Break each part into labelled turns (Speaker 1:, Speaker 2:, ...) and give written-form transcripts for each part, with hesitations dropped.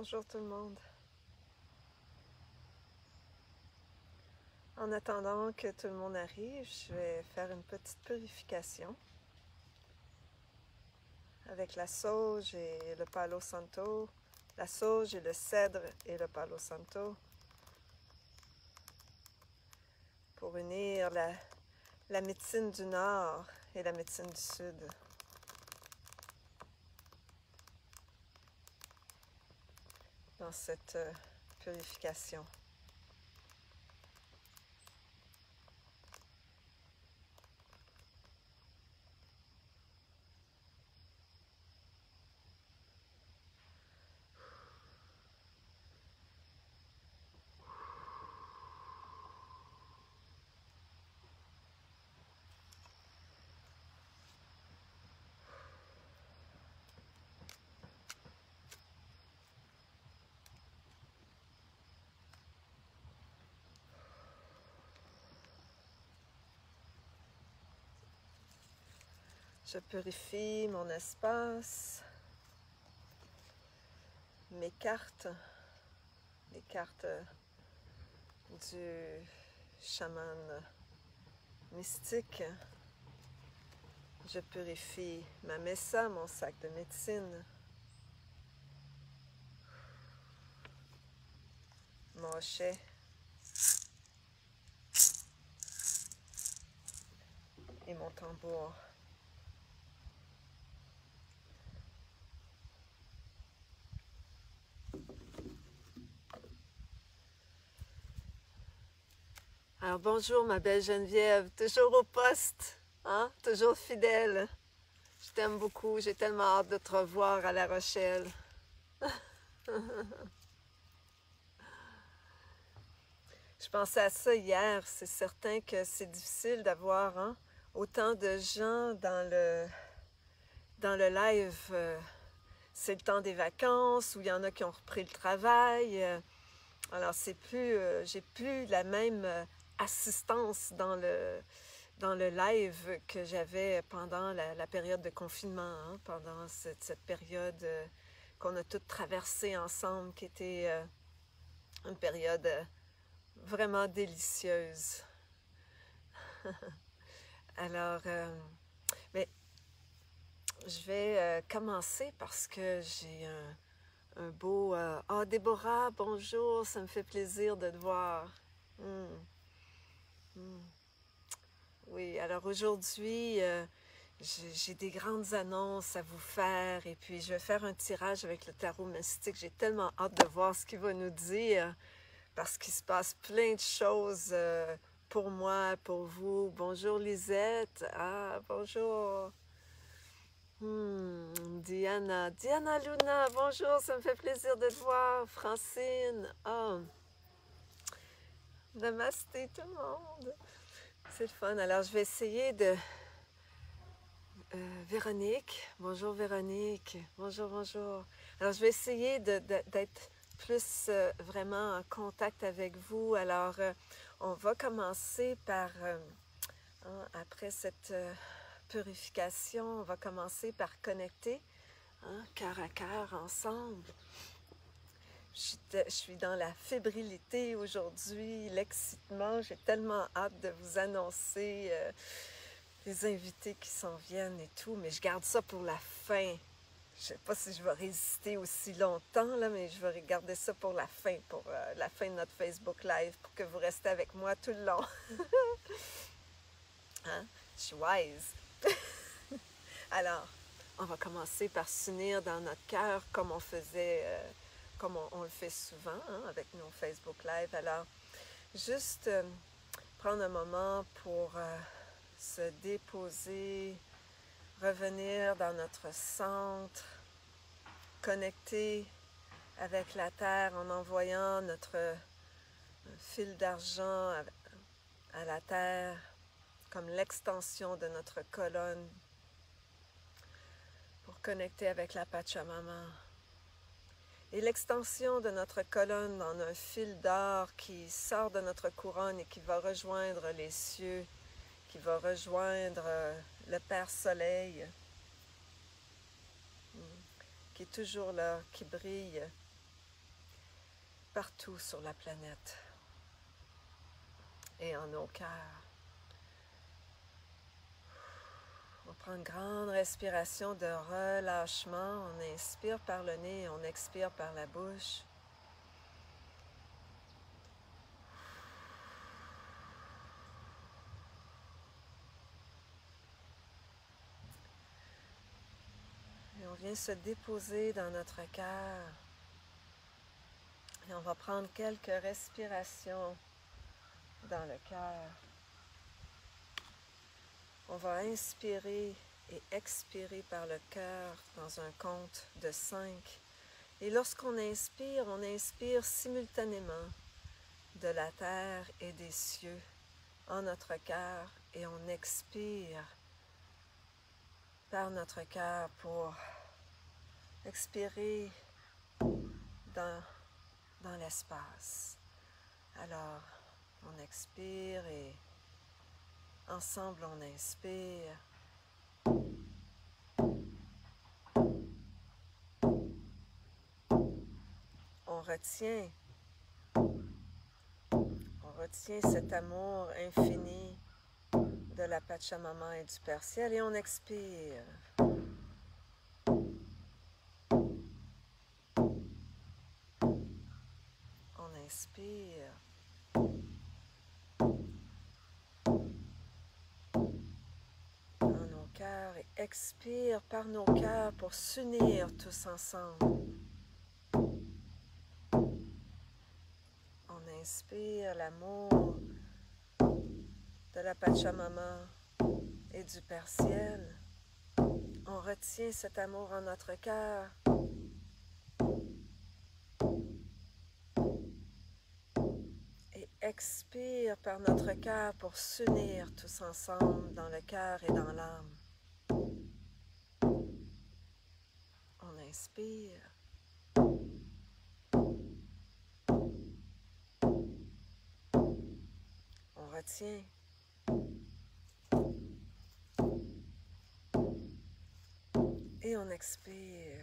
Speaker 1: Bonjour tout le monde. En attendant que tout le monde arrive, je vais faire une petite purification avec la sauge et le palo santo, la sauge et le cèdre et le palo santo pour unir la médecine du nord et la médecine du sud. Dans cette purification. Je purifie mon espace, mes cartes, les cartes du chaman mystique. Je purifie ma messa, mon sac de médecine, mon hochet, et mon tambour. Alors bonjour ma belle Geneviève, toujours au poste, hein? Toujours fidèle. Je t'aime beaucoup, j'ai tellement hâte de te revoir à La Rochelle. Je pensais à ça hier, c'est certain que c'est difficile d'avoir autant de gens dans le live. C'est le temps des vacances, où il y en a qui ont repris le travail. Alors c'est plus, j'ai plus la même assistance dans le live que j'avais pendant la période de confinement, hein, pendant cette période qu'on a toutes traversée ensemble, qui était une période vraiment délicieuse. Alors, mais je vais commencer parce que j'ai un beau... Ah, Déborah, bonjour, ça me fait plaisir de te voir. Oui, alors aujourd'hui, j'ai des grandes annonces à vous faire et puis je vais faire un tirage avec le tarot mystique. J'ai tellement hâte de voir ce qu'il va nous dire parce qu'il se passe plein de choses pour moi, pour vous. Bonjour Lisette. Ah, bonjour. Diana. Diana Luna, bonjour, ça me fait plaisir de te voir. Francine. Oh. Namasté tout le monde. C'est le fun. Alors, je vais essayer de... Véronique. Bonjour Véronique. Bonjour, bonjour. Alors, je vais essayer d'être plus vraiment en contact avec vous. Alors, on va commencer par... après cette purification, on va commencer par connecter cœur à cœur ensemble. Je suis dans la fébrilité aujourd'hui, l'excitement. J'ai tellement hâte de vous annoncer les invités qui s'en viennent et tout, mais je garde ça pour la fin. Je ne sais pas si je vais résister aussi longtemps, là, mais je vais garder ça pour la fin de notre Facebook Live, pour que vous restez avec moi tout le long. Hein? Je suis wise. Alors, on va commencer par s'unir dans notre cœur comme on faisait... comme on le fait souvent avec nos Facebook Live. Alors, juste prendre un moment pour se déposer, revenir dans notre centre, connecter avec la Terre en envoyant notre fil d'argent à la Terre comme l'extension de notre colonne pour connecter avec la Pachamama. Et l'extension de notre colonne dans un fil d'or qui sort de notre couronne et qui va rejoindre les cieux, qui va rejoindre le Père Soleil, qui est toujours là, qui brille partout sur la planète et en nos cœurs. On prend une grande respiration de relâchement. On inspire par le nez, on expire par la bouche. Et on vient se déposer dans notre cœur. Et on va prendre quelques respirations dans le cœur. On va inspirer et expirer par le cœur dans un compte de 5. Et lorsqu'on inspire, on inspire simultanément de la terre et des cieux en notre cœur et on expire par notre cœur pour expirer dans l'espace. Alors, on expire et ensemble on inspire. On retient cet amour infini de la Pachamama et du Père Ciel et on expire. On inspire. Dans nos cœurs et expire par nos cœurs pour s'unir tous ensemble. On inspire l'amour de la Pachamama et du Père Ciel. On retient cet amour en notre cœur. Et expire par notre cœur pour s'unir tous ensemble dans le cœur et dans l'âme. On inspire. On retient. Et on expire.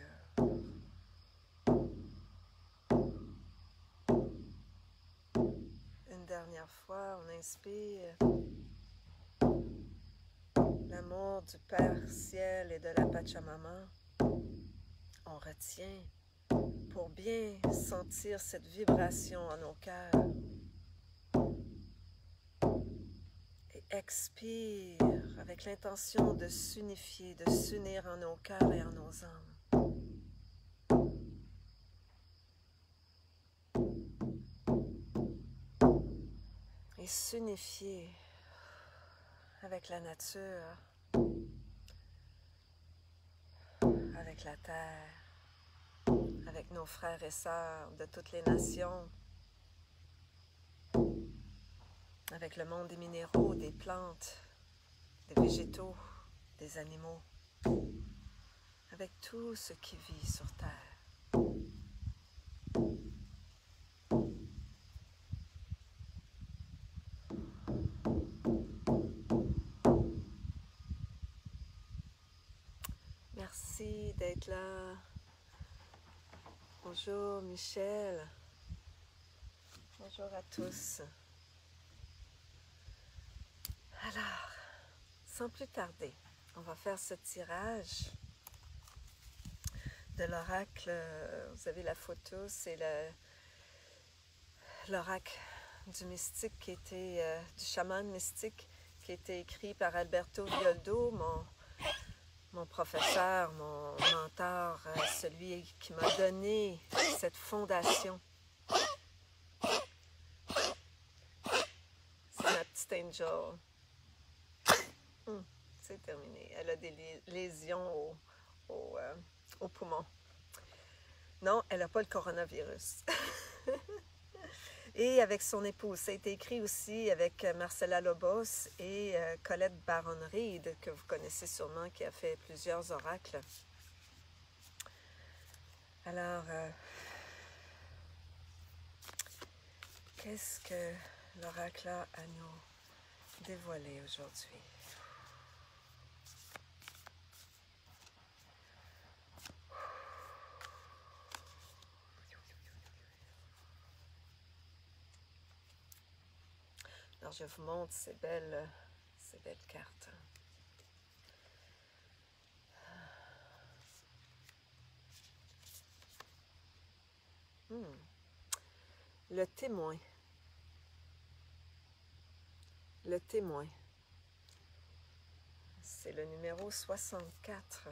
Speaker 1: Une dernière fois, on inspire. L'amour du Père Ciel et de la Pachamama. On retient pour bien sentir cette vibration en nos cœurs. Et expire avec l'intention de s'unifier, de s'unir en nos cœurs et en nos âmes. Et s'unifier avec la nature, avec la terre, avec nos frères et sœurs de toutes les nations, avec le monde des minéraux, des plantes, des végétaux, des animaux, avec tout ce qui vit sur terre. Merci d'être là. Bonjour Michel. Bonjour à tous. Alors, sans plus tarder, on va faire ce tirage de l'oracle. Vous avez la photo, c'est l'oracle du mystique qui était, du chaman mystique qui a été écrit par Alberto Villoldo, mon professeur, mon mentor, celui qui m'a donné cette fondation. C'est ma petite angel. C'est terminé. Elle a des lésions au poumon. Non, elle n'a pas le coronavirus. Et avec son épouse. Ça a été écrit aussi avec Marcella Lobos et Colette Baron-Reid, que vous connaissez sûrement, qui a fait plusieurs oracles. Alors, qu'est-ce que l'oracle a à nous dévoiler aujourd'hui? Alors, je vous montre ces belles cartes. Le témoin. Le témoin. C'est le numéro 64.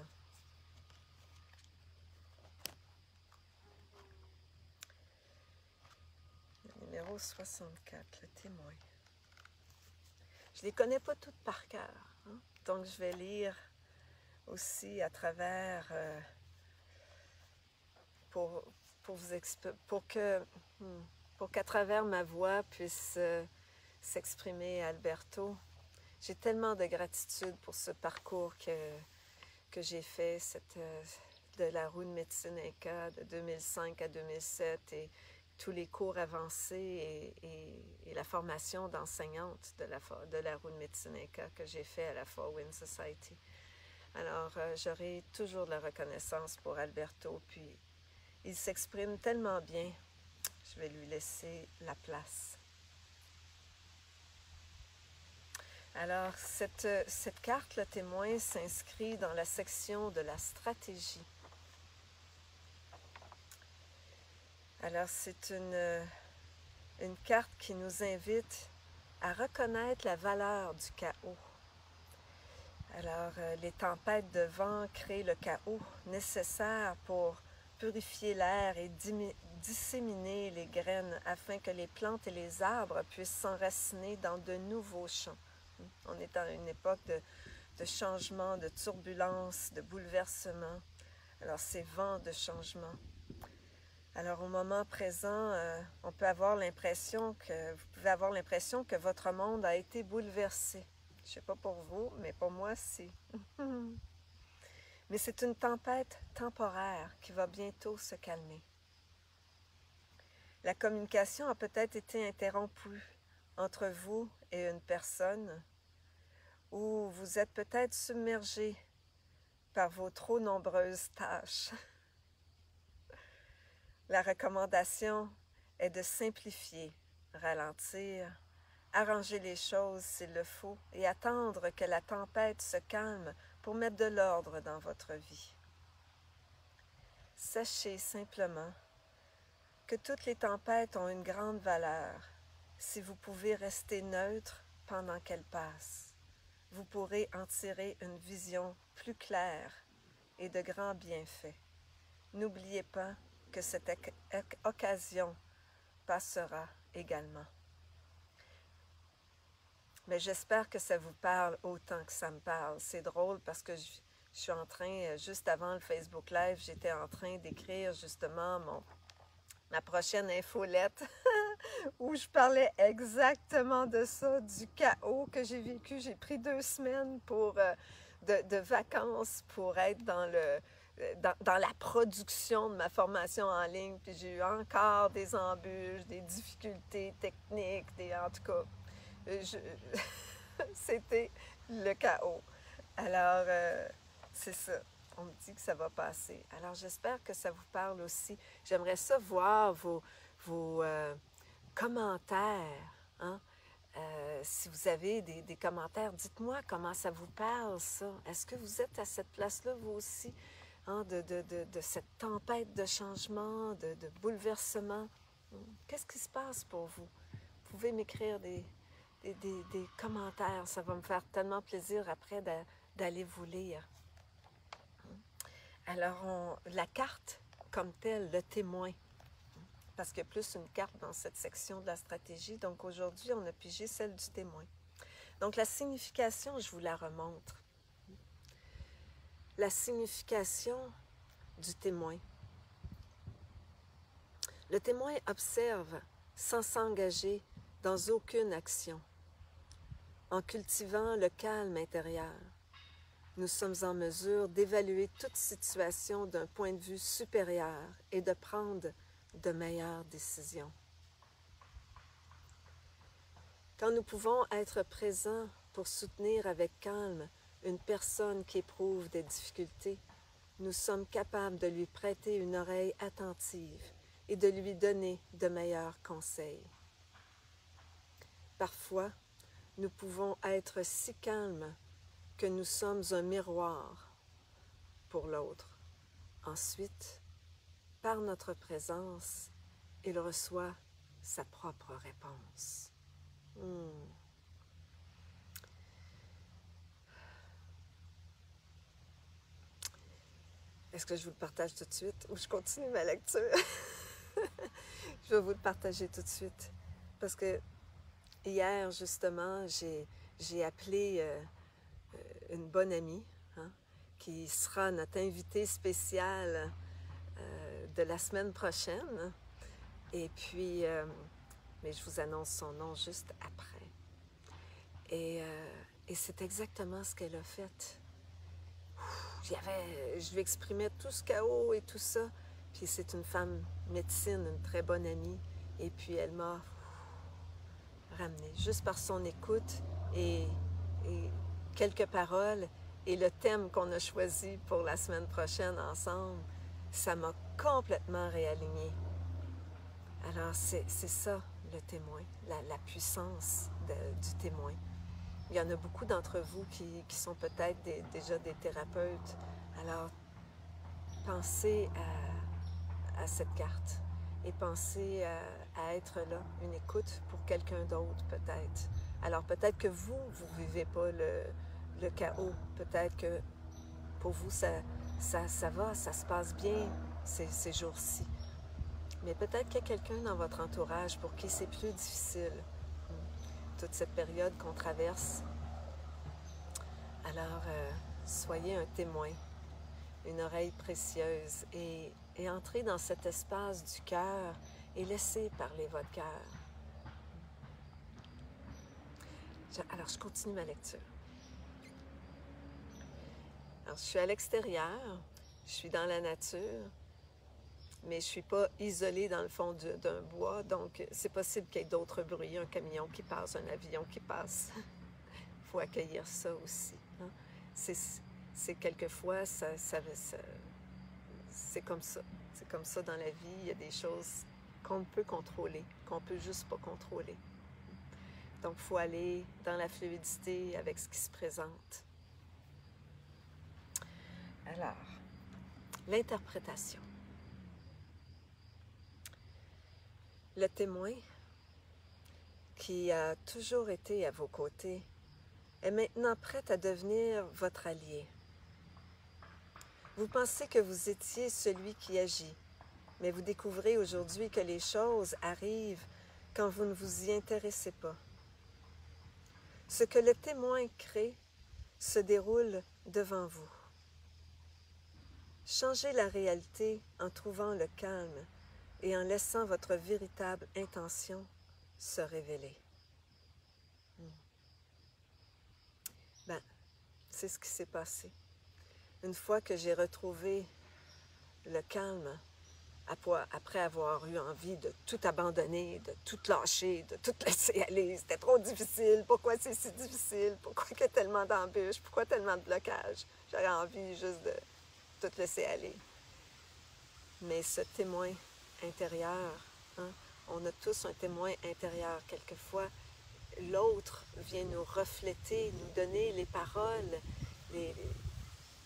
Speaker 1: Le numéro 64, le témoin. Je ne les connais pas toutes par cœur, hein? Donc je vais lire aussi à travers, pour qu'à travers ma voix puisse s'exprimer Alberto. J'ai tellement de gratitude pour ce parcours que j'ai fait, de la roue de médecine Inca de 2005 à 2007 et tous les cours avancés et la formation d'enseignante de la roue de médecine Inca que j'ai fait à la Four Winds Society. Alors, j'aurai toujours de la reconnaissance pour Alberto, puis il s'exprime tellement bien, je vais lui laisser la place. Alors, cette carte, le témoin, s'inscrit dans la section de la stratégie. Alors, c'est une carte qui nous invite à reconnaître la valeur du chaos. Alors, les tempêtes de vent créent le chaos nécessaire pour purifier l'air et disséminer les graines afin que les plantes et les arbres puissent s'enraciner dans de nouveaux champs. On est dans une époque de changement, de turbulence, de bouleversement. Alors, ces vents de changement. Alors, au moment présent, vous pouvez avoir l'impression que votre monde a été bouleversé. Je ne sais pas pour vous, mais pour moi, c'est. Mais c'est une tempête temporaire qui va bientôt se calmer. La communication a peut-être été interrompue entre vous et une personne, ou vous êtes peut-être submergé par vos trop nombreuses tâches. La recommandation est de simplifier, ralentir, arranger les choses s'il le faut et attendre que la tempête se calme pour mettre de l'ordre dans votre vie. Sachez simplement que toutes les tempêtes ont une grande valeur. Si vous pouvez rester neutre pendant qu'elles passent, vous pourrez en tirer une vision plus claire et de grands bienfaits. N'oubliez pas que cette occasion passera également. Mais j'espère que ça vous parle autant que ça me parle. C'est drôle parce que je suis en train, juste avant le Facebook Live, j'étais en train d'écrire justement ma prochaine infolette où je parlais exactement de ça, du chaos que j'ai vécu. J'ai pris 2 semaines de vacances pour être dans la production de ma formation en ligne. Puis j'ai eu encore des embûches, des difficultés techniques, en tout cas, c'était le chaos. Alors, c'est ça. On me dit que ça va passer. Alors, j'espère que ça vous parle aussi. J'aimerais ça voir vos commentaires. Hein? Si vous avez des commentaires, dites-moi comment ça vous parle, ça. Est-ce que vous êtes à cette place-là, vous aussi, hein, de cette tempête de changement, de bouleversement? Qu'est-ce qui se passe pour vous? Vous pouvez m'écrire des commentaires. Ça va me faire tellement plaisir après d'aller vous lire. Alors, la carte comme telle, le témoin, parce qu'il y a plus une carte dans cette section de la stratégie. Donc, aujourd'hui, on a pigé celle du témoin. Donc, la signification, je vous la remontre. La signification du témoin. Le témoin observe sans s'engager dans aucune action, en cultivant le calme intérieur. Nous sommes en mesure d'évaluer toute situation d'un point de vue supérieur et de prendre de meilleures décisions. Quand nous pouvons être présents pour soutenir avec calme une personne qui éprouve des difficultés, nous sommes capables de lui prêter une oreille attentive et de lui donner de meilleurs conseils. Parfois, nous pouvons être si calmes que nous sommes un miroir pour l'autre. Ensuite, par notre présence, il reçoit sa propre réponse. Est-ce que je vous le partage tout de suite ou je continue ma lecture? Je vais vous le partager tout de suite. Parce que hier, justement, j'ai appelé une bonne amie, hein, qui sera notre invitée spéciale de la semaine prochaine. Et puis, mais je vous annonce son nom juste après. Et c'est exactement ce qu'elle a fait. Je lui exprimais tout ce chaos et tout ça. Puis c'est une femme médecine, une très bonne amie. Et puis elle m'a ramenée juste par son écoute et quelques paroles et le thème qu'on a choisi pour la semaine prochaine ensemble, ça m'a complètement réalignée. Alors c'est ça le témoin, la puissance du témoin. Il y en a beaucoup d'entre vous qui sont peut-être déjà des thérapeutes. Alors, pensez à cette carte et pensez à être là, une écoute pour quelqu'un d'autre peut-être. Alors, peut-être que vous ne vivez pas le chaos. Peut-être que pour vous, ça va, ça se passe bien ces jours-ci. Mais peut-être qu'il y a quelqu'un dans votre entourage pour qui c'est plus difficile. Toute cette période qu'on traverse. Alors, soyez un témoin, une oreille précieuse et entrez dans cet espace du cœur et laissez parler votre cœur. Alors, je continue ma lecture. Alors, je suis à l'extérieur, je suis dans la nature, mais je ne suis pas isolée dans le fond d'un bois, donc c'est possible qu'il y ait d'autres bruits, un camion qui passe, un avion qui passe. Il faut accueillir ça aussi. Hein? C'est quelquefois, c'est comme ça. C'est comme ça dans la vie. Il y a des choses qu'on ne peut contrôler, qu'on ne peut juste pas contrôler. Donc, il faut aller dans la fluidité avec ce qui se présente. Alors, l'interprétation. Le témoin qui a toujours été à vos côtés est maintenant prêt à devenir votre allié. Vous pensez que vous étiez celui qui agit, mais vous découvrez aujourd'hui que les choses arrivent quand vous ne vous y intéressez pas. Ce que le témoin crée se déroule devant vous. Changez la réalité en trouvant le calme et en laissant votre véritable intention se révéler. Ben, c'est ce qui s'est passé. Une fois que j'ai retrouvé le calme, après avoir eu envie de tout abandonner, de tout lâcher, de tout laisser aller, c'était trop difficile, pourquoi c'est si difficile, pourquoi il y a tellement d'embûches, pourquoi tellement de blocages, j'aurais envie juste de tout laisser aller. Mais ce témoin intérieur, hein, on a tous un témoin intérieur. Quelquefois, l'autre vient nous refléter, nous donner les paroles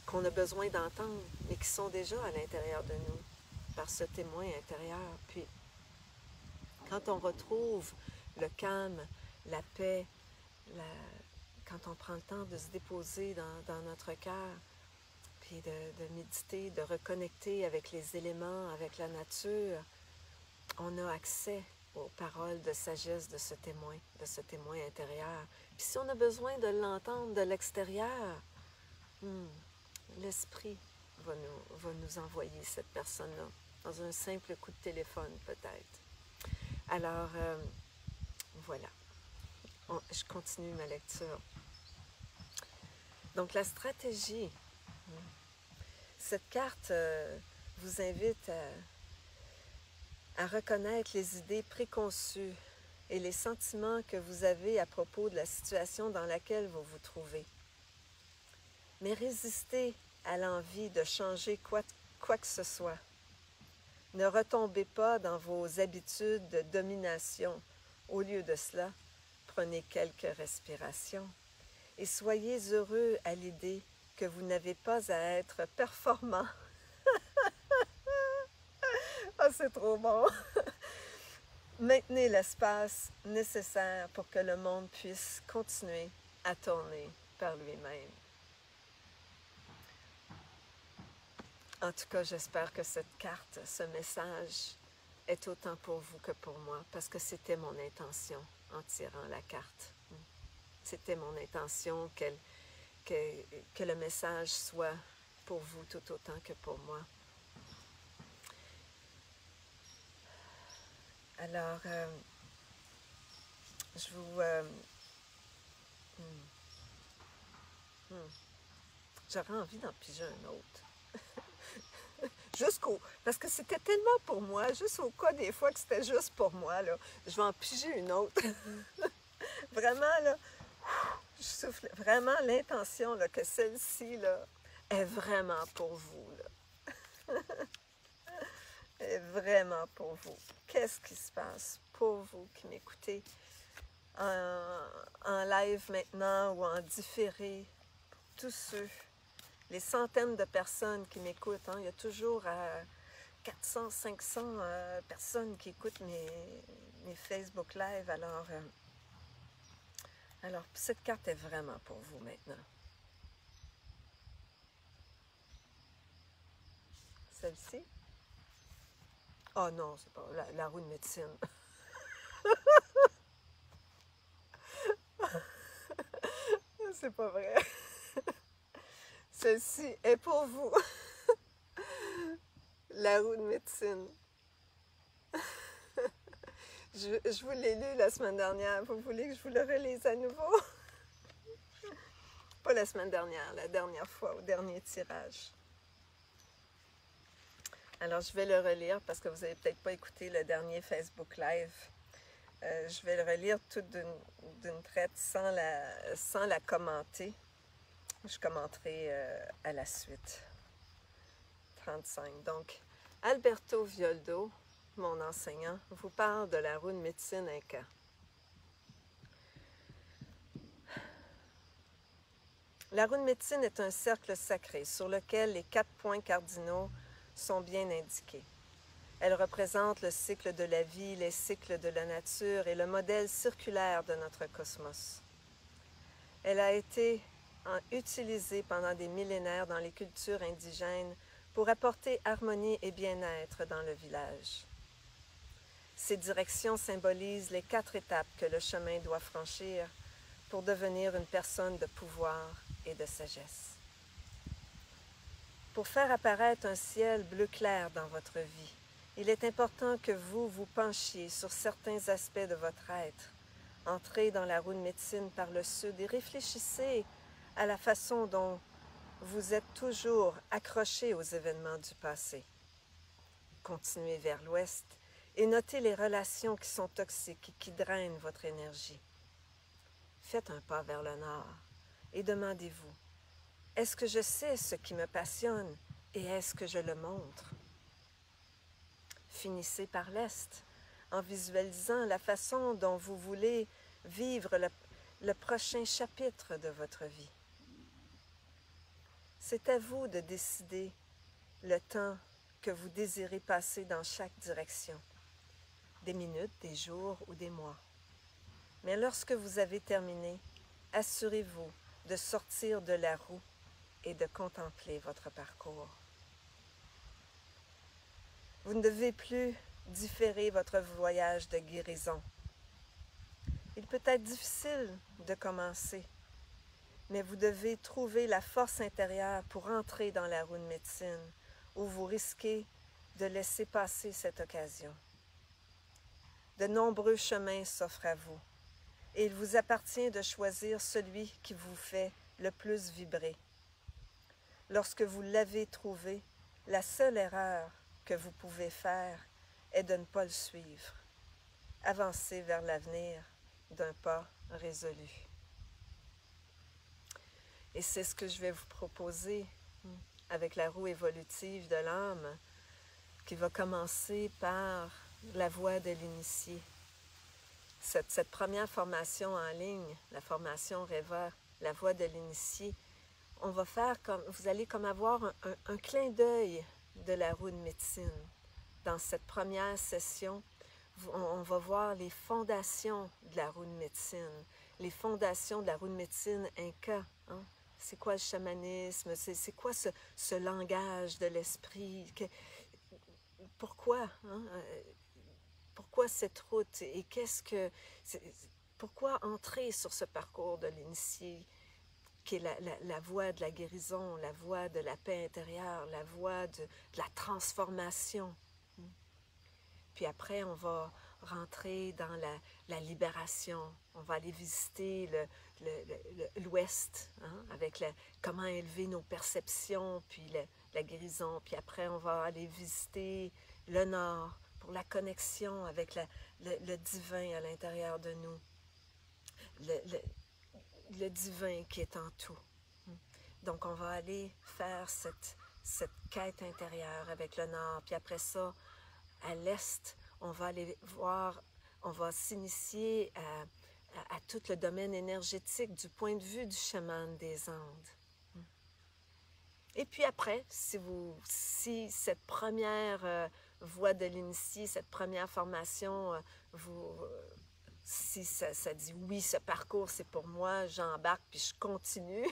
Speaker 1: qu'on a besoin d'entendre, mais qui sont déjà à l'intérieur de nous, par ce témoin intérieur. Puis, quand on retrouve le calme, la paix, quand on prend le temps de se déposer dans notre cœur, puis de méditer, de reconnecter avec les éléments, avec la nature, on a accès aux paroles de sagesse de ce témoin intérieur. Puis si on a besoin de l'entendre de l'extérieur, l'esprit va nous envoyer cette personne-là, dans un simple coup de téléphone peut-être. Alors, voilà. Je continue ma lecture. Donc, la stratégie. Cette carte vous invite à reconnaître les idées préconçues et les sentiments que vous avez à propos de la situation dans laquelle vous vous trouvez. Mais résistez à l'envie de changer quoi que ce soit. Ne retombez pas dans vos habitudes de domination. Au lieu de cela, Prenez quelques respirations et soyez heureux à l'idée que vous n'avez pas à être performant. Ah, c'est trop bon! Maintenez l'espace nécessaire pour que le monde puisse continuer à tourner par lui-même. En tout cas, j'espère que cette carte, ce message, est autant pour vous que pour moi, parce que c'était mon intention en tirant la carte. C'était mon intention que le message soit pour vous tout autant que pour moi. Alors, je vous... J'aurais envie d'en piger un autre. Parce que c'était tellement pour moi, juste au cas des fois que c'était juste pour moi, là, je vais en piger une autre. Vraiment, là, je souffle vraiment l'intention là, que celle-ci là, est vraiment pour vous. Là. Est vraiment pour vous. Qu'est-ce qui se passe pour vous qui m'écoutez en live maintenant ou en différé? Tous ceux, les centaines de personnes qui m'écoutent, hein, il y a toujours 400, 500 personnes qui écoutent mes Facebook Live. Alors, cette carte est vraiment pour vous maintenant. Celle-ci? Oh non, c'est pas la roue de médecine. C'est pas vrai. Celle-ci est pour vous. La roue de médecine. Je vous l'ai lu la semaine dernière. Vous voulez que je vous le relise à nouveau? Pas la semaine dernière, la dernière fois, au dernier tirage. Alors, je vais le relire parce que vous n'avez peut-être pas écouté le dernier Facebook Live. Je vais le relire tout d'une traite sans la commenter. Je commenterai à la suite. 35. Donc, Alberto Violdo, mon enseignant, vous parle de la roue de médecine Inca. La roue de médecine est un cercle sacré sur lequel les 4 points cardinaux sont bien indiqués. Elle représente le cycle de la vie, les cycles de la nature et le modèle circulaire de notre cosmos. Elle a été utilisée pendant des millénaires dans les cultures indigènes pour apporter harmonie et bien-être dans le village. Ces directions symbolisent les 4 étapes que le chemin doit franchir pour devenir une personne de pouvoir et de sagesse. Pour faire apparaître un ciel bleu clair dans votre vie, il est important que vous vous penchiez sur certains aspects de votre être. Entrez dans la roue de médecine par le sud et réfléchissez à la façon dont vous êtes toujours accroché aux événements du passé. Continuez vers l'ouest et notez les relations qui sont toxiques et qui drainent votre énergie. Faites un pas vers le nord et demandez-vous, est-ce que je sais ce qui me passionne et est-ce que je le montre? Finissez par l'est en visualisant la façon dont vous voulez vivre le prochain chapitre de votre vie. C'est à vous de décider le temps que vous désirez passer dans chaque direction, des minutes, des jours ou des mois. Mais lorsque vous avez terminé, assurez-vous de sortir de la roue et de contempler votre parcours. Vous ne devez plus différer votre voyage de guérison. Il peut être difficile de commencer, mais vous devez trouver la force intérieure pour entrer dans la roue de médecine, où vous risquez de laisser passer cette occasion. De nombreux chemins s'offrent à vous, et il vous appartient de choisir celui qui vous fait le plus vibrer. Lorsque vous l'avez trouvé, la seule erreur que vous pouvez faire est de ne pas le suivre. Avancez vers l'avenir d'un pas résolu. Et c'est ce que je vais vous proposer avec la roue évolutive de l'âme, qui va commencer par la voie de l'initié. cette première formation en ligne, la formation Reva, la voie de l'initié, on va faire comme, vous allez comme avoir un clin d'œil de la roue de médecine. Dans cette première session, on va voir les fondations de la roue de médecine, les fondations de la roue de médecine Inca. Hein? C'est quoi le chamanisme? C'est quoi ce langage de l'esprit? Pourquoi? Hein? Pourquoi cette route? Et pourquoi entrer sur ce parcours de l'initié qui est la voie de la guérison, la voie de la paix intérieure, la voie de la transformation? Puis après, on va rentrer dans la libération. On va aller visiter l'Ouest, hein, avec comment élever nos perceptions, puis la guérison. Puis après, on va aller visiter le Nord pour la connexion avec le divin à l'intérieur de nous. Le divin qui est en tout. Donc, on va aller faire cette quête intérieure avec le Nord. Puis après ça, à l'Est, on va aller voir, on va s'initier à tout le domaine énergétique du point de vue du chaman des Andes. Et puis après, si cette première voie de l'initié, cette première formation, si ça dit oui, ce parcours c'est pour moi, j'embarque puis je continue.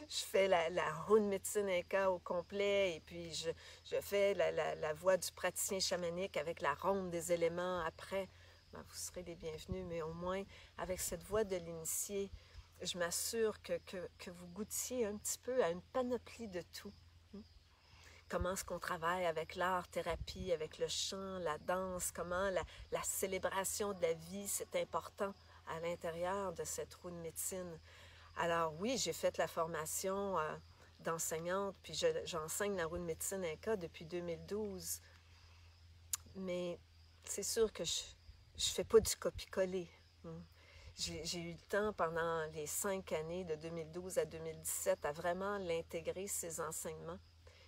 Speaker 1: Je fais la roue de médecine Inca au complet et puis je fais la voie du praticien chamanique avec la ronde des éléments après. Ben, vous serez les bienvenus, mais au moins avec cette voie de l'initié, je m'assure que vous goûtiez un petit peu à une panoplie de tout. Comment est-ce qu'on travaille avec l'art-thérapie, avec le chant, la danse, comment la célébration de la vie, c'est important à l'intérieur de cette roue de médecine. Alors oui, j'ai fait la formation d'enseignante, puis j'enseigne la roue de médecine Inca depuis 2012. Mais c'est sûr que je ne fais pas du copier-coller. J'ai eu le temps pendant les 5 années de 2012 à 2017 à vraiment l'intégrer, ces enseignements.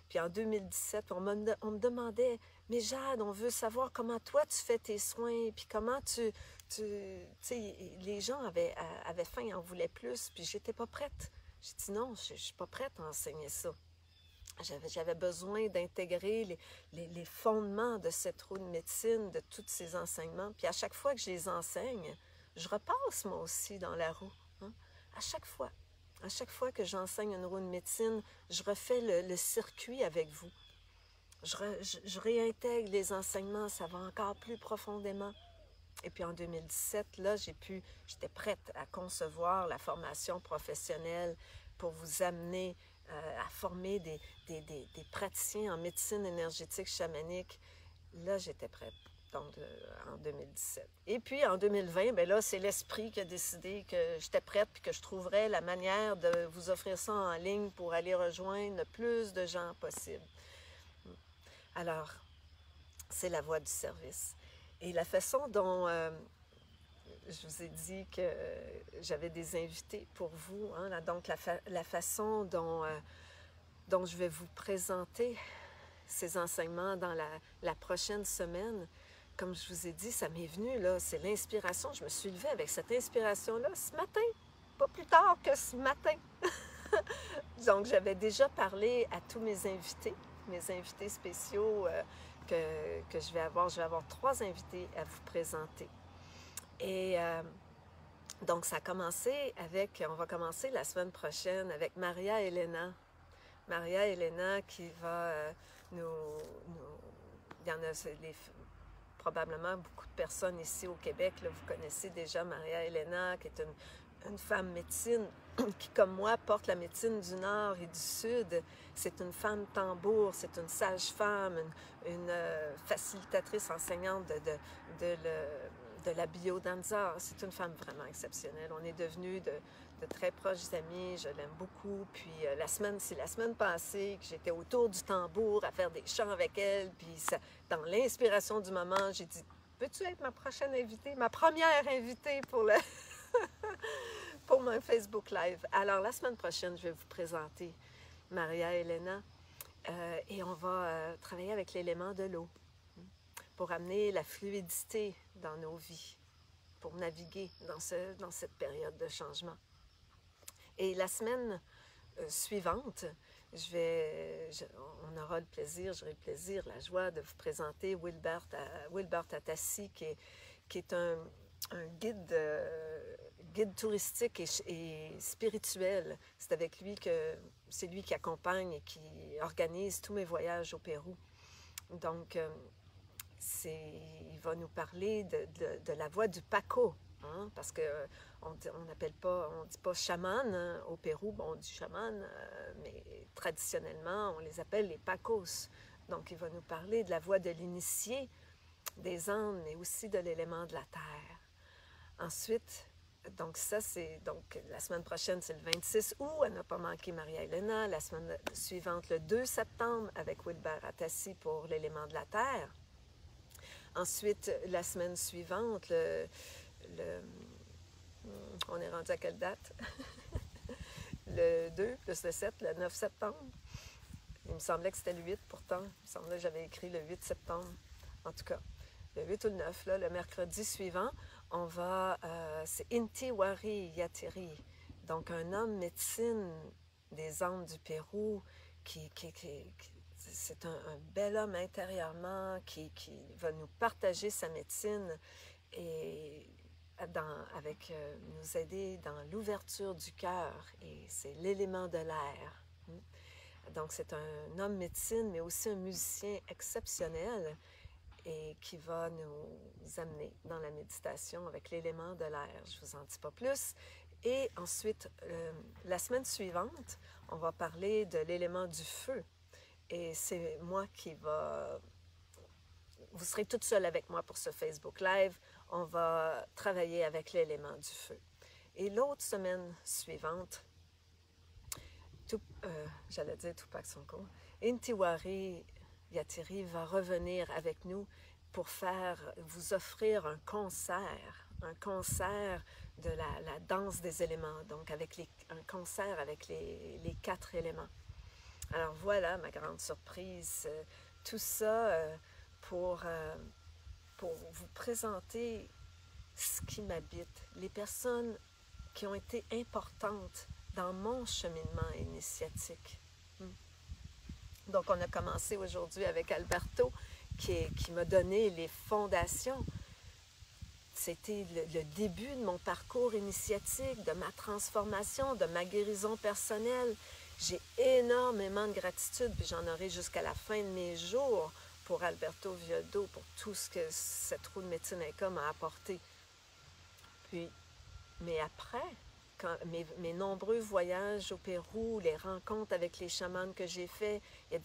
Speaker 1: Puis en 2017, on me demandait, mais Jade, on veut savoir comment toi tu fais tes soins, puis comment tu sais, les gens avaient faim, en voulaient plus, puis j'étais pas prête. J'ai dit non, je suis pas prête à enseigner ça. J'avais besoin d'intégrer les fondements de cette roue de médecine, de tous ces enseignements. Puis à chaque fois que je les enseigne, je repasse moi aussi dans la roue. Hein? À chaque fois. À chaque fois que j'enseigne une roue de médecine, je refais le circuit avec vous. Je réintègre les enseignements, ça va encore plus profondément. Et puis en 2017, là, j'étais prête à concevoir la formation professionnelle pour vous amener à former des praticiens en médecine énergétique chamanique. Là, j'étais prête. Donc, en 2017. Et puis, en 2020, bien là, c'est l'esprit qui a décidé que j'étais prête et que je trouverais la manière de vous offrir ça en ligne pour aller rejoindre le plus de gens possible. Alors, c'est la voie du service. Et la façon dont je vous ai dit que j'avais des invités pour vous, hein, donc la façon dont je vais vous présenter ces enseignements dans la prochaine semaine, comme je vous ai dit, ça m'est venu, là, c'est l'inspiration. Je me suis levée avec cette inspiration-là ce matin, pas plus tard que ce matin. Donc, j'avais déjà parlé à tous mes invités spéciaux que je vais avoir. Je vais avoir 3 invités à vous présenter. Et donc, on va commencer la semaine prochaine avec Maria Elena. Maria Elena qui va il y en a probablement beaucoup de personnes ici au Québec, là, vous connaissez déjà Maria Elena, qui est une femme médecine qui, comme moi, porte la médecine du Nord et du Sud. C'est une femme tambour, c'est une sage-femme, une facilitatrice enseignante de la biodanza. C'est une femme vraiment exceptionnelle. On est devenus de très proches amis, je l'aime beaucoup. Puis c'est la semaine passée que j'étais autour du tambour à faire des chants avec elle. Puis dans l'inspiration du moment, j'ai dit, peux-tu être ma prochaine invitée, ma première invitée pour mon Facebook Live? Alors la semaine prochaine, je vais vous présenter Maria Elena et on va travailler avec l'élément de l'eau pour amener la fluidité dans nos vies. pour naviguer dans cette période de changement. Et la semaine suivante, on aura le plaisir, j'aurai le plaisir, la joie de vous présenter Wilbert Atassi, qui est un guide, guide touristique et spirituel. C'est lui qui accompagne et qui organise tous mes voyages au Pérou. Donc, il va nous parler de la voie du Paco, hein, parce qu'on on dit pas chaman, hein, au Pérou, bon, on dit chaman, mais traditionnellement, on les appelle les Pacos. Donc, il va nous parler de la voie de l'initié des Andes, mais aussi de l'élément de la terre. Ensuite, donc la semaine prochaine, c'est le 26 août, à ne pas manquer Maria-Elena. La semaine suivante, le 2 septembre, avec Wilbert Atassi pour l'élément de la terre. Ensuite, la semaine suivante, on est rendu à quelle date? Le 2 plus le 7, le 9 septembre. Il me semblait que c'était le 8 pourtant. Il me semblait que j'avais écrit le 8 septembre. En tout cas, le 8 ou le 9, là, le mercredi suivant, c'est Inti Wari Yatiri, donc un homme médecine des Andes du Pérou, c'est un bel homme intérieurement qui va nous partager sa médecine et nous aider dans l'ouverture du cœur, et c'est l'élément de l'air. Donc c'est un homme médecine, mais aussi un musicien exceptionnel, et qui va nous amener dans la méditation avec l'élément de l'air. Je ne vous en dis pas plus. Et ensuite, la semaine suivante, on va parler de l'élément du feu. Et c'est moi qui va... Vous serez toute seule avec moi pour ce Facebook Live. On va travailler avec l'élément du feu. Et l'autre semaine suivante, j'allais dire Tupac Sonko, Inti Wari Yatiri va revenir avec nous pour vous offrir un concert de la danse des éléments, donc un concert avec les 4 éléments. Alors voilà ma grande surprise, tout ça pour vous présenter ce qui m'habite, les personnes qui ont été importantes dans mon cheminement initiatique. Donc, on a commencé aujourd'hui avec Alberto, qui m'a donné les fondations. C'était le début de mon parcours initiatique, de ma transformation, de ma guérison personnelle. J'ai énormément de gratitude, puis j'en aurai jusqu'à la fin de mes jours pour Alberto Viodo, pour tout ce que cette roue de médecine Inca m'a apporté. Mais après, mes nombreux voyages au Pérou, les rencontres avec les chamans que j'ai faits, il y a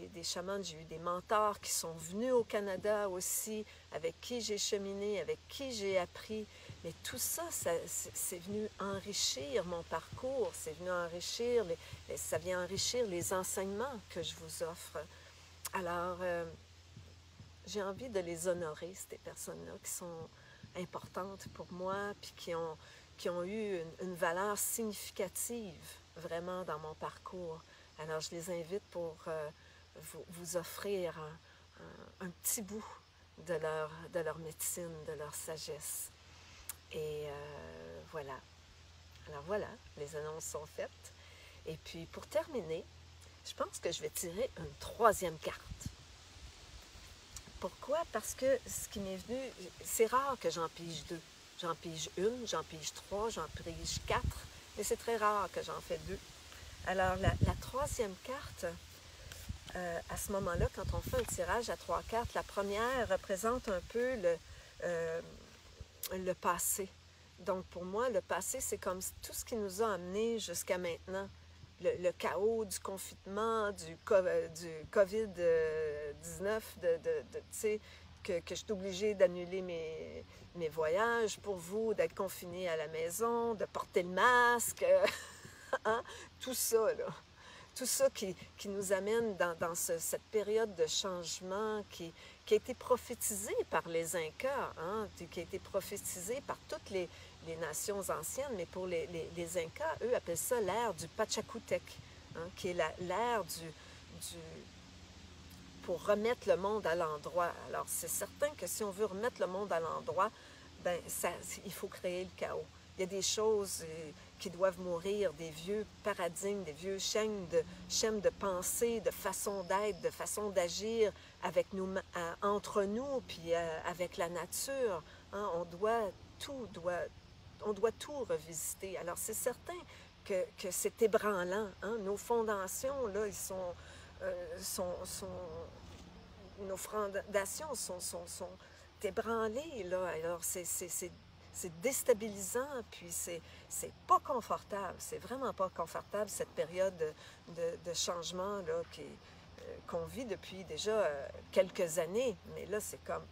Speaker 1: des chamans, j'ai eu des mentors qui sont venus au Canada aussi, avec qui j'ai cheminé, avec qui j'ai appris. Mais tout ça, c'est venu enrichir mon parcours, c'est venu enrichir, ça vient enrichir les enseignements que je vous offre. Alors, j'ai envie de les honorer, ces personnes-là qui sont importantes pour moi, puis qui ont eu une valeur significative vraiment dans mon parcours. Alors, je les invite pour vous offrir un petit bout de leur médecine, de leur sagesse. Et voilà. Alors voilà, les annonces sont faites. Et puis, pour terminer, je pense que je vais tirer une 3e carte. Pourquoi? Parce que ce qui m'est venu, c'est rare que j'en pige 2. J'en pige 1, j'en pige 3, j'en pige 4, mais c'est très rare que j'en fais 2. Alors, la 3e carte, à ce moment-là, quand on fait un tirage à 3 cartes, la première représente un peu le passé. Donc, pour moi, le passé, c'est comme tout ce qui nous a amenés jusqu'à maintenant. Le chaos du confinement, du COVID-19, tu sais, que je suis obligée d'annuler mes voyages pour vous, d'être confinée à la maison, de porter le masque, hein? Tout ça, là. Tout ça qui nous amène dans cette période de changement qui a été prophétisée par les Incas, hein? Qui a été prophétisée par toutes les nations anciennes, mais pour les Incas, eux appellent ça l'ère du Pachacutec, hein? Qui est l'ère pour remettre le monde à l'endroit. Alors, c'est certain que si on veut remettre le monde à l'endroit, ben, il faut créer le chaos. Il y a des choses qui doivent mourir, des vieux paradigmes, des vieux schèmes de pensée, de façon d'être, de façon d'agir avec nous, entre nous, puis avec la nature. Hein? On doit tout revisiter. Alors, c'est certain que c'est ébranlant. Hein? Nos fondations, là, nos fondations sont ébranlées, là. Alors, c'est déstabilisant, puis c'est pas confortable. C'est vraiment pas confortable, cette période de changement, là, qu'on vit depuis déjà quelques années. Mais là, c'est comme...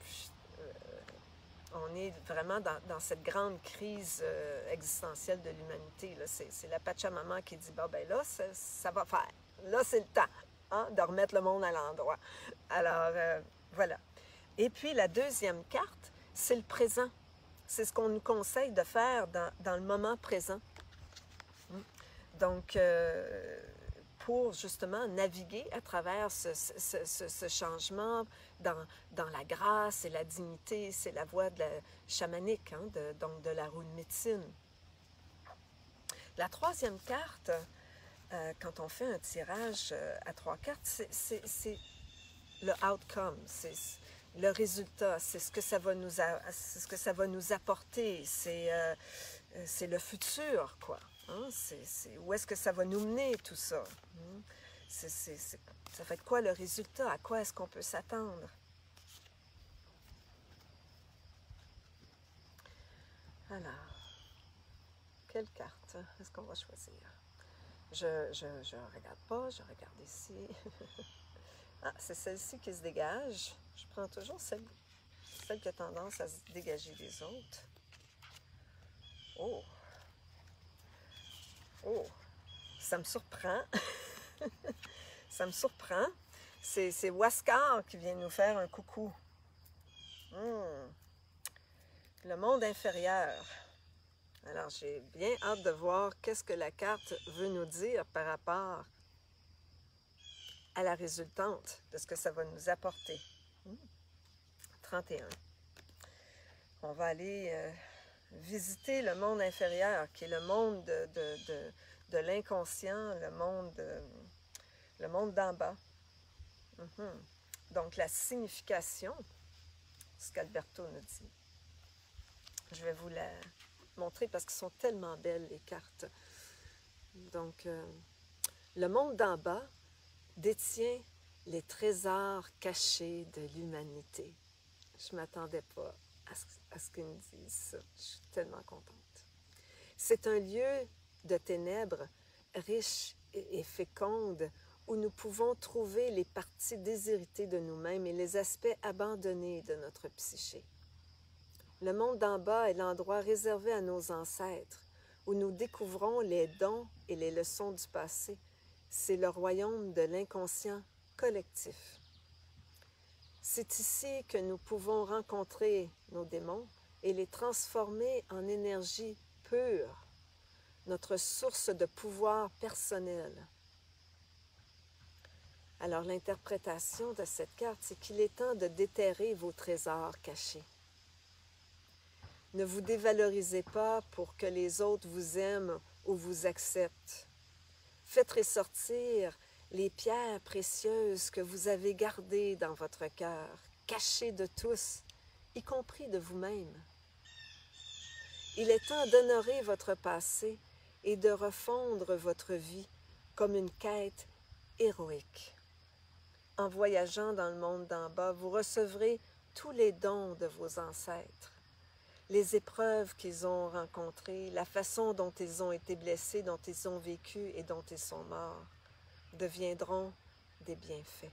Speaker 1: on est vraiment dans cette grande crise existentielle de l'humanité. C'est la Pachamama qui dit, bon, ben là, ça va faire. Là, c'est le temps, hein, de remettre le monde à l'endroit. Alors, voilà. Et puis, la deuxième carte, c'est le présent. C'est ce qu'on nous conseille de faire dans le moment présent. Donc, pour justement naviguer à travers ce changement dans la grâce et la dignité, c'est la voie de la chamanique, hein, donc de la rune médecine. La troisième carte, quand on fait un tirage à 3 cartes, c'est le outcome, c'est le résultat, c'est ce que ça va nous apporter, c'est le futur, quoi. Hein? Où est-ce que ça va nous mener, tout ça? Ça fait quoi le résultat? À quoi est-ce qu'on peut s'attendre? Alors, quelle carte est-ce qu'on va choisir? Je regarde pas, je regarde ici. Ah, c'est celle-ci qui se dégage. Je prends toujours celle qui a tendance à se dégager des autres. Oh! Oh! Ça me surprend. Ça me surprend. C'est Huascar qui vient nous faire un coucou. Le monde inférieur. Alors, j'ai bien hâte de voir qu'est-ce que la carte veut nous dire par rapport à la résultante de ce que ça va nous apporter. 31. On va aller visiter le monde inférieur, qui est le monde de l'inconscient, le monde d'en bas. Donc, la signification, ce qu'Alberto nous dit. Je vais vous la montrer parce qu'elles sont tellement belles, les cartes. Donc, le monde d'en bas détient les trésors cachés de l'humanité. Je ne m'attendais pas à ce qu'ils me disent ça. Je suis tellement contente. C'est un lieu de ténèbres riche et féconde où nous pouvons trouver les parties déshéritées de nous-mêmes et les aspects abandonnés de notre psyché. Le monde d'en bas est l'endroit réservé à nos ancêtres, où nous découvrons les dons et les leçons du passé. C'est le royaume de l'inconscient collectif. C'est ici que nous pouvons rencontrer nos démons et les transformer en énergie pure, notre source de pouvoir personnel. Alors, l'interprétation de cette carte, c'est qu'il est temps de déterrer vos trésors cachés. Ne vous dévalorisez pas pour que les autres vous aiment ou vous acceptent. Faites ressortir les pierres précieuses que vous avez gardées dans votre cœur, cachées de tous, y compris de vous-même. Il est temps d'honorer votre passé et de refondre votre vie comme une quête héroïque. En voyageant dans le monde d'en bas, vous recevrez tous les dons de vos ancêtres. Les épreuves qu'ils ont rencontrées, la façon dont ils ont été blessés, dont ils ont vécu et dont ils sont morts, deviendront des bienfaits.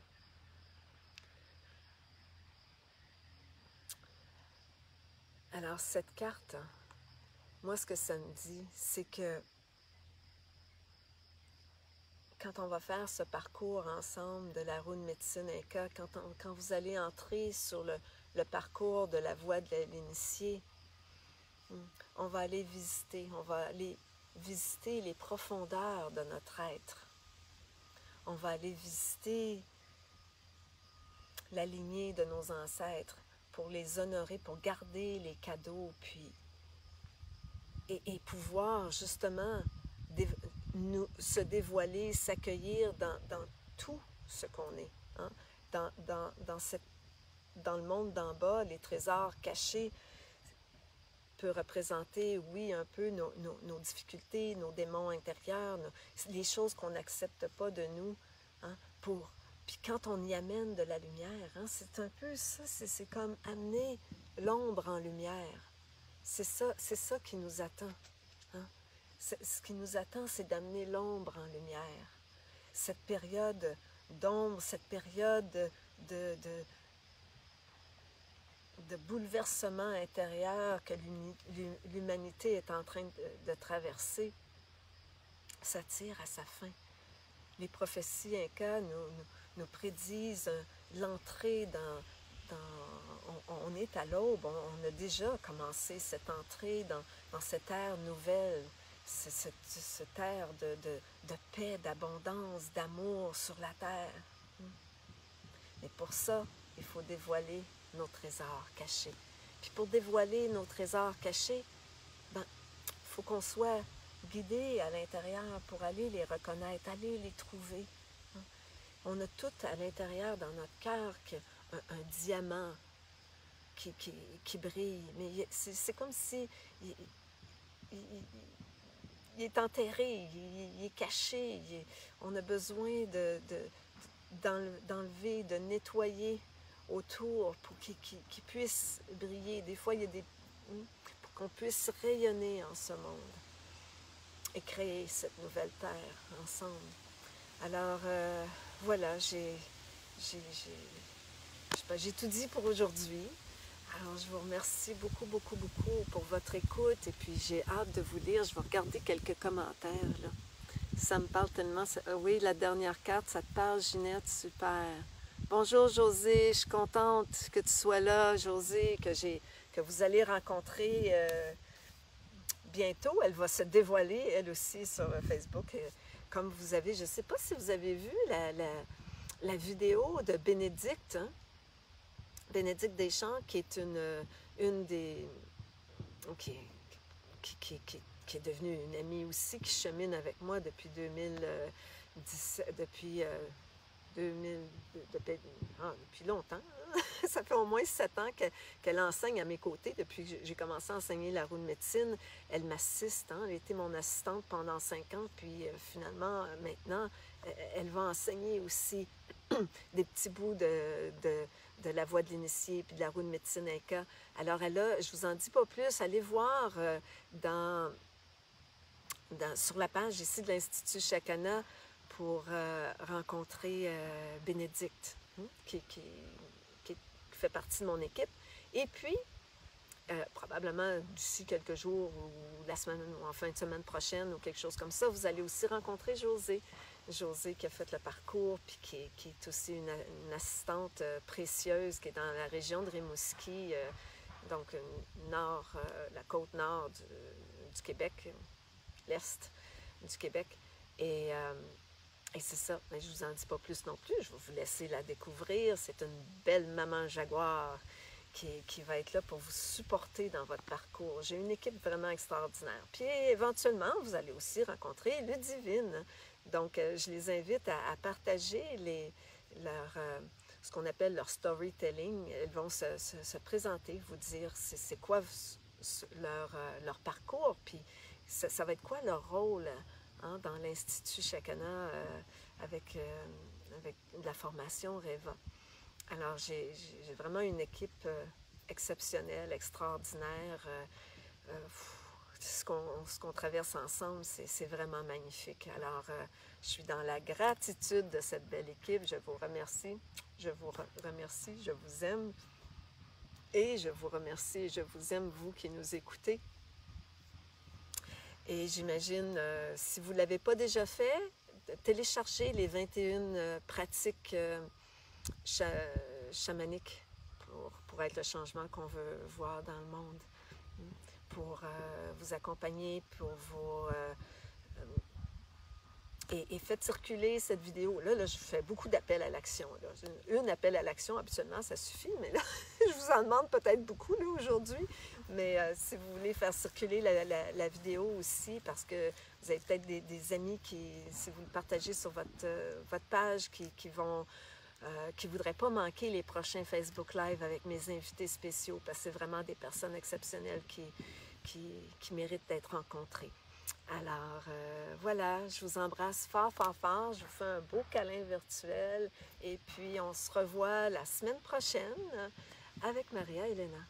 Speaker 1: Alors, cette carte, moi, ce que ça me dit, c'est que quand on va faire ce parcours ensemble de la rune médecine Inca, quand vous allez entrer sur le parcours de la voie de l'initié, on va aller visiter les profondeurs de notre être. On va aller visiter la lignée de nos ancêtres pour les honorer, pour garder les cadeaux, puis et pouvoir justement se dévoiler, s'accueillir dans tout ce qu'on est. Hein? Dans le monde d'en bas, les trésors cachés peut représenter, oui, un peu nos difficultés, nos démons intérieurs, les choses qu'on n'accepte pas de nous. Hein, puis quand on y amène de la lumière, hein, c'est un peu ça, c'est comme amener l'ombre en lumière. C'est ça qui nous attend. Hein. Ce qui nous attend, c'est d'amener l'ombre en lumière. Cette période d'ombre, cette période de bouleversement intérieur que l'humanité est en train de traverser, ça tire à sa fin. Les prophéties incas nous prédisent l'entrée on est à l'aube, on a déjà commencé cette entrée dans cette ère nouvelle, cette ère de paix, d'abondance, d'amour sur la terre. Mais pour ça, il faut dévoiler nos trésors cachés. Puis pour dévoiler nos trésors cachés, il faut qu'on soit guidé à l'intérieur pour aller les reconnaître, aller les trouver. On a tout à l'intérieur dans notre cœur un diamant qui brille, mais c'est comme si il est enterré, il est caché, on a besoin d'enlever, de nettoyer autour pour qu'il puisse briller. Des fois, il y a pour qu'on puisse rayonner en ce monde et créer cette nouvelle terre ensemble. Alors, voilà, j'ai tout dit pour aujourd'hui. Alors, je vous remercie beaucoup, beaucoup, beaucoup pour votre écoute et puis j'ai hâte de vous lire. Je vais regarder quelques commentaires, là. Ça me parle tellement. Oui, la dernière carte, ça te parle, Ginette, super. Bonjour, José, je suis contente que tu sois là, José, que vous allez rencontrer bientôt. Elle va se dévoiler, elle aussi, sur Facebook. Comme vous avez, je ne sais pas si vous avez vu la vidéo de Bénédicte, hein? Bénédicte Deschamps, qui est une des... qui est devenue une amie aussi, qui chemine avec moi depuis 2017, depuis longtemps. Ça fait au moins 7 ans qu'elle enseigne à mes côtés. Depuis que j'ai commencé à enseigner la roue de médecine, elle m'assiste. Hein? Elle a été mon assistante pendant 5 ans. Puis finalement, maintenant, elle va enseigner aussi des petits bouts de la voie de l'initié puis de la roue de médecine Inca. Alors elle a, je vous en dis pas plus, allez voir sur la page ici de l'Institut Chakana pour rencontrer Bénédicte, qui fait partie de mon équipe. Et puis, probablement d'ici quelques jours ou la semaine ou en fin de semaine prochaine ou quelque chose comme ça, vous allez aussi rencontrer José. José qui a fait le parcours puis qui est aussi une assistante précieuse qui est dans la région de Rimouski, donc la côte nord du Québec, l'est du Québec. Et c'est ça, mais je ne vous en dis pas plus non plus, je vais vous laisser la découvrir. C'est une belle maman jaguar qui va être là pour vous supporter dans votre parcours. J'ai une équipe vraiment extraordinaire. Puis éventuellement, vous allez aussi rencontrer Ludivine. Donc, je les invite à partager ce qu'on appelle leur storytelling. Elles vont se présenter, vous dire c'est quoi leur parcours, puis ça va être quoi leur rôle dans l'Institut Chakana avec de la formation REVA. Alors, j'ai vraiment une équipe exceptionnelle, extraordinaire. Ce qu'on traverse ensemble, c'est vraiment magnifique. Alors, je suis dans la gratitude de cette belle équipe. Je vous remercie. Je vous remercie. Je vous aime. Et je vous remercie. Je vous aime, vous qui nous écoutez. Et j'imagine, si vous ne l'avez pas déjà fait, téléchargez les 21 pratiques chamaniques pour être le changement qu'on veut voir dans le monde, pour vous accompagner, pour et faites circuler cette vidéo. Là, je fais beaucoup d'appels à l'action. Une appel à l'action, habituellement, ça suffit, mais là, je vous en demande peut-être beaucoup là, aujourd'hui. Mais si vous voulez faire circuler la vidéo aussi, parce que vous avez peut-être des amis qui, si vous le partagez sur votre page, qui ne voudraient pas manquer les prochains Facebook Live avec mes invités spéciaux, parce que c'est vraiment des personnes exceptionnelles qui méritent d'être rencontrées. Alors, voilà, je vous embrasse fort, fort, fort. Je vous fais un beau câlin virtuel. Et puis, on se revoit la semaine prochaine avec Maria Elena.